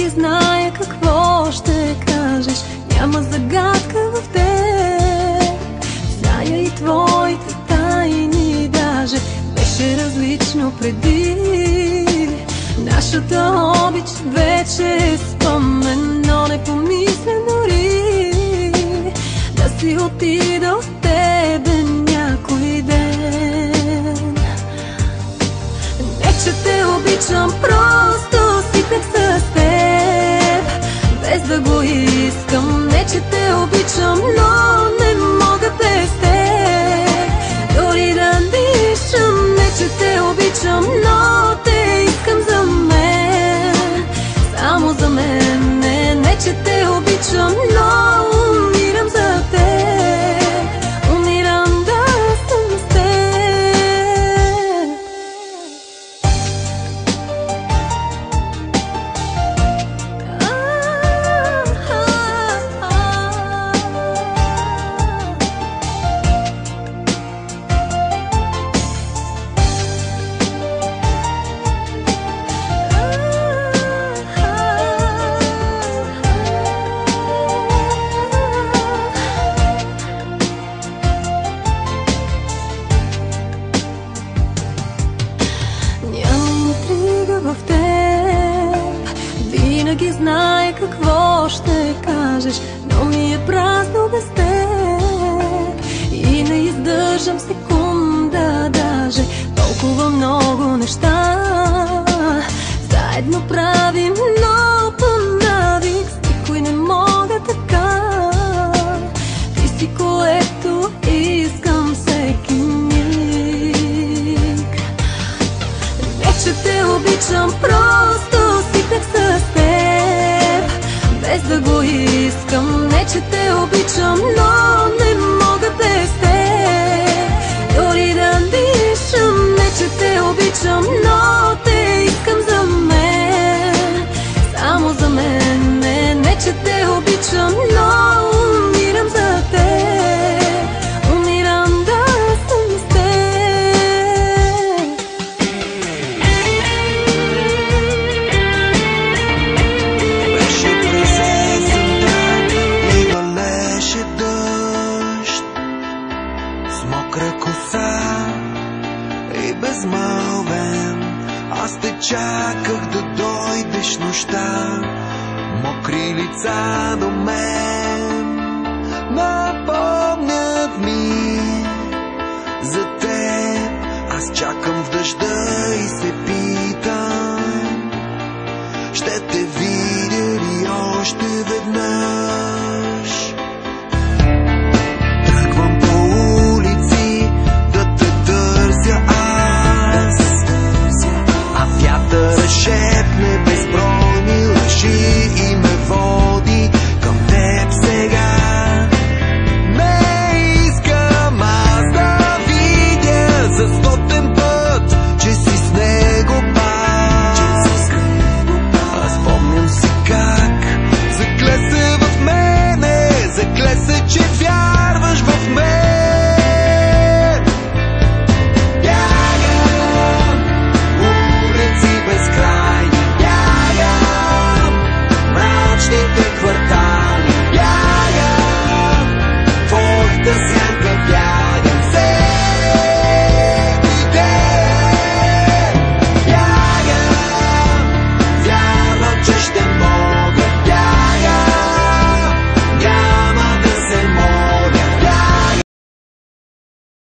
Винаги зная какво ще кажеш, няма загадка в теб. Зная и твоите тайни, даже беше различно преди. Нашата обич вече е спомен, но не помисля дори да си отида от тебе някой ден. Не че те обичам, просто свикнах с теб, без да го искам. Не че те обичам, но не мога без теб дори да дишам. Не че те обичам, но те искам за мен, само за мен. Не че те обичам, но умирам за теб, умирам да съм с теб. В теб винаги знае какво ще кажеш, но ми е празно без теб. И не издържам секунда, даже толкова много неща заедно правим, но по навик с никой не мога така. Ти си което искам всеки миг. Не че те обичам, просто свикнах с теб, без да го искам. Не че те обичам, но не мога без теб дори да дишам. Не че те обичам, но те искам за мен, само за мен. Не че те обичам, но умирам за теб, умирам да съм с теб. Мокра коса и безмълвен, аз те чаках да дойдеш нощта. Мокри лица до мен напомнят ми за